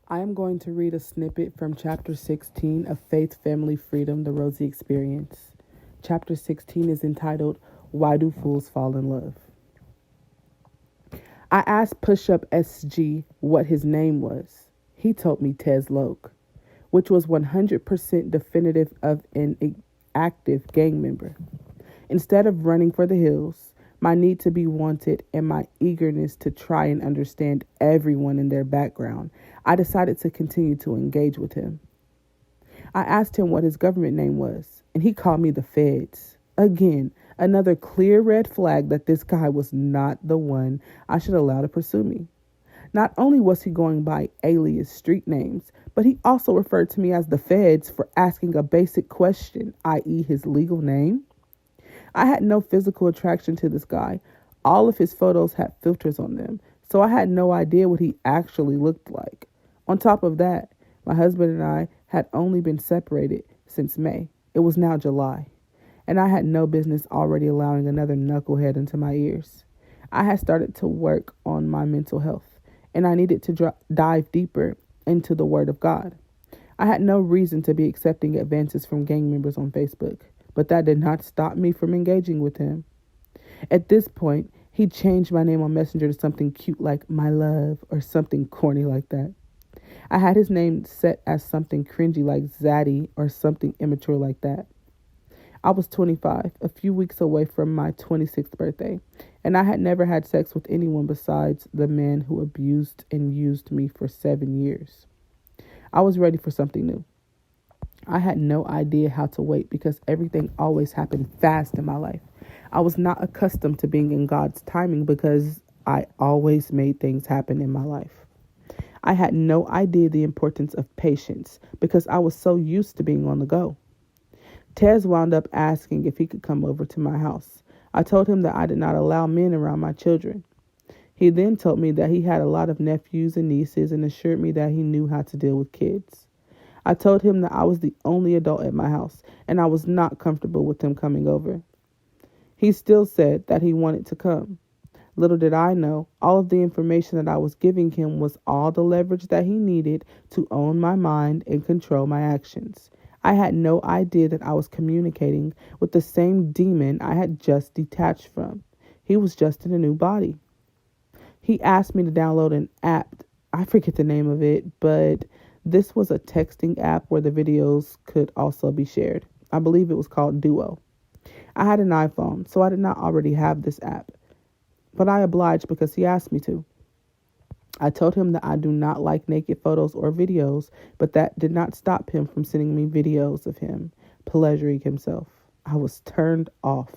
I am going to read a snippet from Chapter 16 of Faith.Family.Freedom, the RosieXperience. Chapter 16 is entitled, Why Do Fools Fall in Love? I asked Push-Up SG what his name was. He told me Tez Loke, which was 100% definitive of an active gang member. Instead of running for the hills, my need to be wanted, and my eagerness to try and understand everyone in their background, I decided to continue to engage with him. I asked him what his government name was, and he called me the Feds. Again, another clear red flag that this guy was not the one I should allow to pursue me. Not only was he going by alias street names, but he also referred to me as the Feds for asking a basic question, i.e. his legal name. I had no physical attraction to this guy. All of his photos had filters on them, so I had no idea what he actually looked like. On top of that, my husband and I had only been separated since May. It was now July, and I had no business already allowing another knucklehead into my ears. I had started to work on my mental health, and I needed to dive deeper into the Word of God. I had no reason to be accepting advances from gang members on Facebook, but that did not stop me from engaging with him. At this point, he changed my name on Messenger to something cute like My Love or something corny like that. I had his name set as something cringy like Zaddy or something immature like that. I was 25, a few weeks away from my 26th birthday, and I had never had sex with anyone besides the man who abused and used me for 7 years. I was ready for something new. I had no idea how to wait because everything always happened fast in my life. I was not accustomed to being in God's timing because I always made things happen in my life. I had no idea the importance of patience because I was so used to being on the go. Tez wound up asking if he could come over to my house. I told him that I did not allow men around my children. He then told me that he had a lot of nephews and nieces and assured me that he knew how to deal with kids. I told him that I was the only adult at my house, and I was not comfortable with him coming over. He still said that he wanted to come. Little did I know, all of the information that I was giving him was all the leverage that he needed to own my mind and control my actions. I had no idea that I was communicating with the same demon I had just detached from. He was just in a new body. He asked me to download an app. I forget the name of it, but this was a texting app where the videos could also be shared. I believe it was called Duo. I had an iPhone, so I did not already have this app, but I obliged because he asked me to. I told him that I do not like naked photos or videos, but that did not stop him from sending me videos of him pleasuring himself. I was turned off,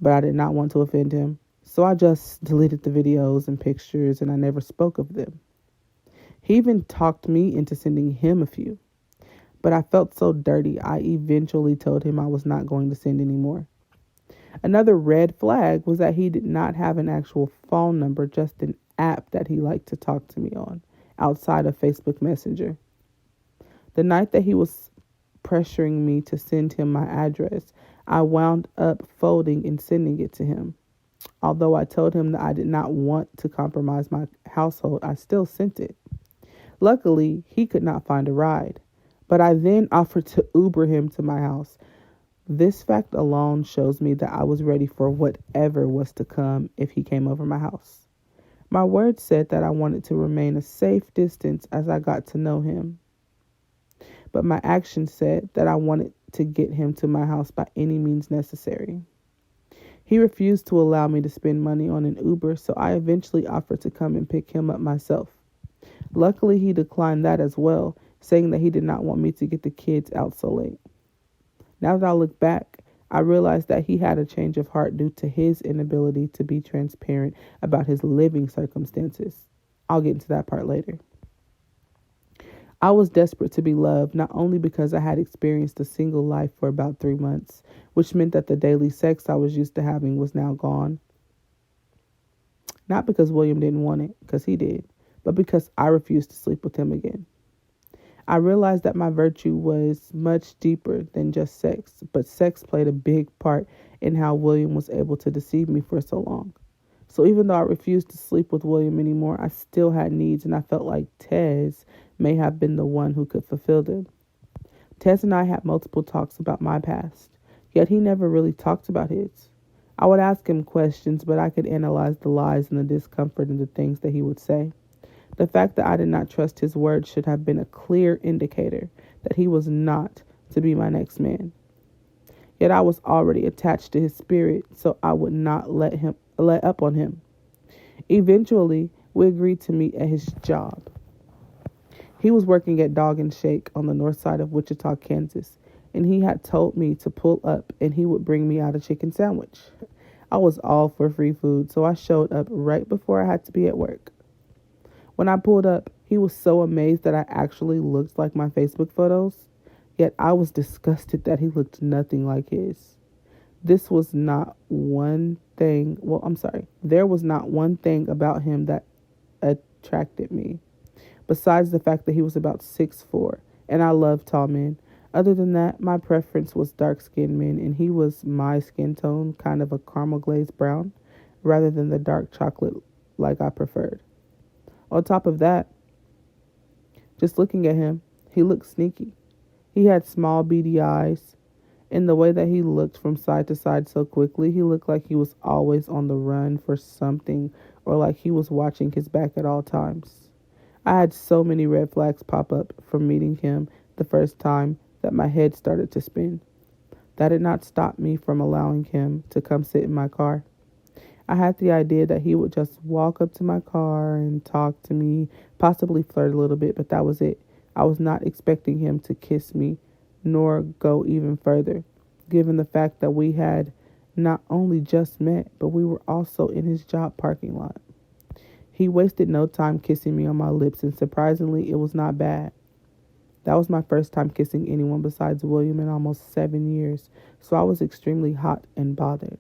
but I did not want to offend him, so I just deleted the videos and pictures and I never spoke of them. He even talked me into sending him a few. But I felt so dirty, I eventually told him I was not going to send any more. Another red flag was that he did not have an actual phone number, just an app that he liked to talk to me on, outside of Facebook Messenger. The night that he was pressuring me to send him my address, I wound up folding and sending it to him. Although I told him that I did not want to compromise my household, I still sent it. Luckily, he could not find a ride, but I then offered to Uber him to my house. This fact alone shows me that I was ready for whatever was to come if he came over my house. My words said that I wanted to remain a safe distance as I got to know him, but my actions said that I wanted to get him to my house by any means necessary. He refused to allow me to spend money on an Uber, so I eventually offered to come and pick him up myself. Luckily, he declined that as well, saying that he did not want me to get the kids out so late. Now that I look back, I realized that he had a change of heart due to his inability to be transparent about his living circumstances. I'll get into that part later. I was desperate to be loved, not only because I had experienced a single life for about 3 months, which meant that the daily sex I was used to having was now gone. Not because William didn't want it, because he did, but because I refused to sleep with him again. I realized that my virtue was much deeper than just sex, but sex played a big part in how William was able to deceive me for so long. So even though I refused to sleep with William anymore, I still had needs, and I felt like Tez may have been the one who could fulfill them. Tez and I had multiple talks about my past, yet he never really talked about his. I would ask him questions, but I could analyze the lies and the discomfort and the things that he would say. The fact that I did not trust his words should have been a clear indicator that he was not to be my next man. Yet I was already attached to his spirit, so I would not let up on him. Eventually, we agreed to meet at his job. He was working at Dog and Shake on the north side of Wichita, Kansas, and he had told me to pull up and he would bring me out a chicken sandwich. I was all for free food, so I showed up right before I had to be at work. When I pulled up, he was so amazed that I actually looked like my Facebook photos, yet I was disgusted that he looked nothing like his. This was not one thing, there was not one thing about him that attracted me, besides the fact that he was about 6'4", and I love tall men. Other than that, my preference was dark-skinned men, and he was my skin tone, kind of a caramel glazed brown, rather than the dark chocolate like I preferred. On top of that, just looking at him, he looked sneaky. He had small, beady eyes. In the way that he looked from side to side so quickly, he looked like he was always on the run for something or like he was watching his back at all times. I had so many red flags pop up from meeting him the first time that my head started to spin. That did not stop me from allowing him to come sit in my car. I had the idea that he would just walk up to my car and talk to me, possibly flirt a little bit, but that was it. I was not expecting him to kiss me, nor go even further, given the fact that we had not only just met, but we were also in his job parking lot. He wasted no time kissing me on my lips, and surprisingly, it was not bad. That was my first time kissing anyone besides William in almost 7 years, so I was extremely hot and bothered.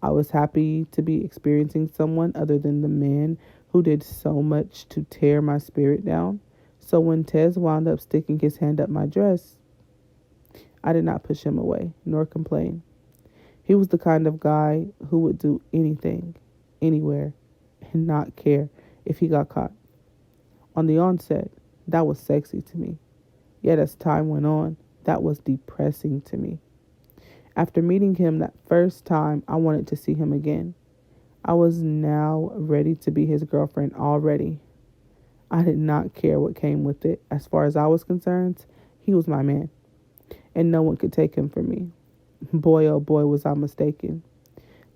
I was happy to be experiencing someone other than the man who did so much to tear my spirit down. So when Tez wound up sticking his hand up my dress, I did not push him away, nor complain. He was the kind of guy who would do anything, anywhere, and not care if he got caught. On the onset, that was sexy to me. Yet as time went on, that was depressing to me. After meeting him that first time, I wanted to see him again. I was now ready to be his girlfriend already. I did not care what came with it. As far as I was concerned, he was my man, and no one could take him from me. Boy, oh boy, was I mistaken.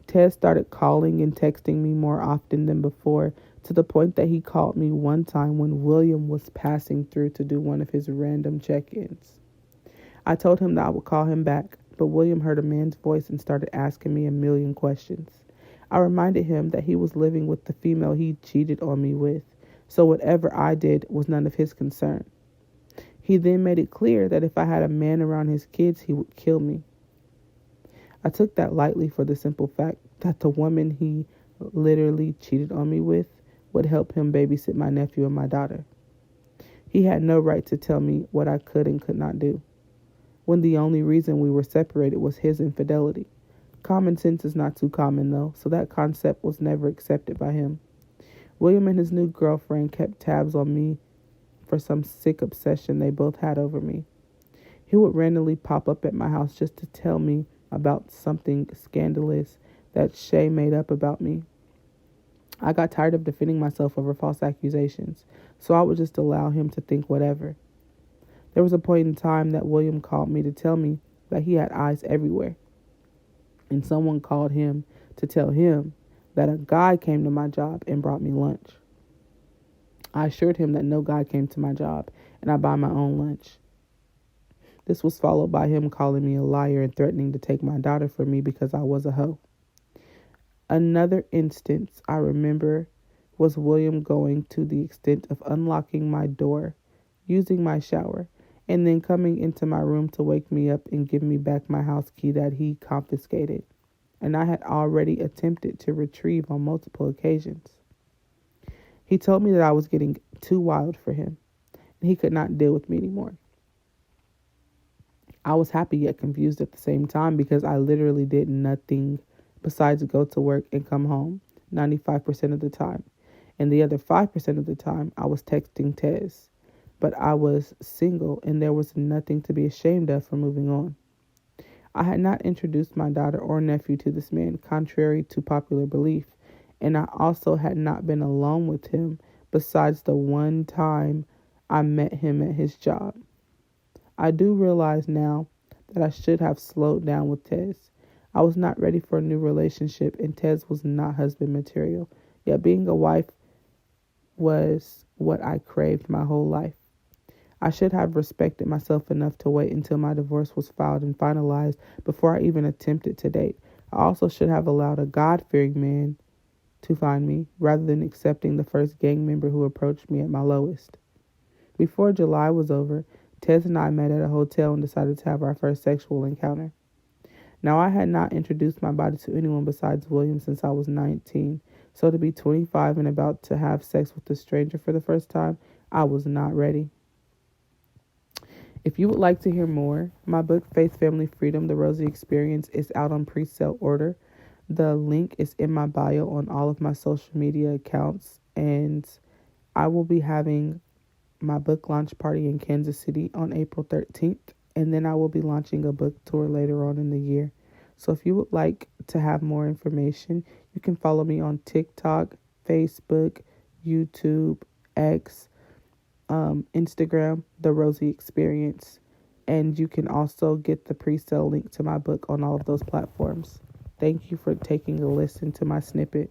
Ted started calling and texting me more often than before, to the point that he called me one time when William was passing through to do one of his random check-ins. I told him that I would call him back, but William heard a man's voice and started asking me a million questions. I reminded him that he was living with the female he cheated on me with, so whatever I did was none of his concern. He then made it clear that if I had a man around his kids, he would kill me. I took that lightly for the simple fact that the woman he literally cheated on me with would help him babysit my nephew and my daughter. He had no right to tell me what I could and could not do, when the only reason we were separated was his infidelity. Common sense is not too common, though, so that concept was never accepted by him. William and his new girlfriend kept tabs on me for some sick obsession they both had over me. He would randomly pop up at my house just to tell me about something scandalous that Shay made up about me. I got tired of defending myself over false accusations, so I would just allow him to think whatever. There was a point in time that William called me to tell me that he had eyes everywhere, and someone called him to tell him that a guy came to my job and brought me lunch. I assured him that no guy came to my job, and I buy my own lunch. This was followed by him calling me a liar and threatening to take my daughter from me because I was a hoe. Another instance I remember was William going to the extent of unlocking my door, using my shower, and then coming into my room to wake me up and give me back my house key that he confiscated, and I had already attempted to retrieve on multiple occasions. He told me that I was getting too wild for him, and he could not deal with me anymore. I was happy yet confused at the same time because I literally did nothing besides go to work and come home, 95% of the time. And the other 5% of the time, I was texting Tez. But I was single and there was nothing to be ashamed of for moving on. I had not introduced my daughter or nephew to this man, contrary to popular belief, and I also had not been alone with him besides the one time I met him at his job. I do realize now that I should have slowed down with Tez. I was not ready for a new relationship, and Tez was not husband material, yet being a wife was what I craved my whole life. I should have respected myself enough to wait until my divorce was filed and finalized before I even attempted to date. I also should have allowed a God-fearing man to find me rather than accepting the first gang member who approached me at my lowest. Before July was over, Tez and I met at a hotel and decided to have our first sexual encounter. Now, I had not introduced my body to anyone besides William since I was 19, so to be 25 and about to have sex with a stranger for the first time, I was not ready. If you would like to hear more, my book, Faith.Family.Freedom, The RosieXperience, is out on pre-sale order. The link is in my bio on all of my social media accounts, and I will be having my book launch party in Kansas City on April 13th, and then I will be launching a book tour later on in the year. So if you would like to have more information, you can follow me on TikTok, Facebook, YouTube, X, Instagram, The RosieXperience, and you can also get the pre-sale link to my book on all of those platforms. Thank you for taking a listen to my snippet.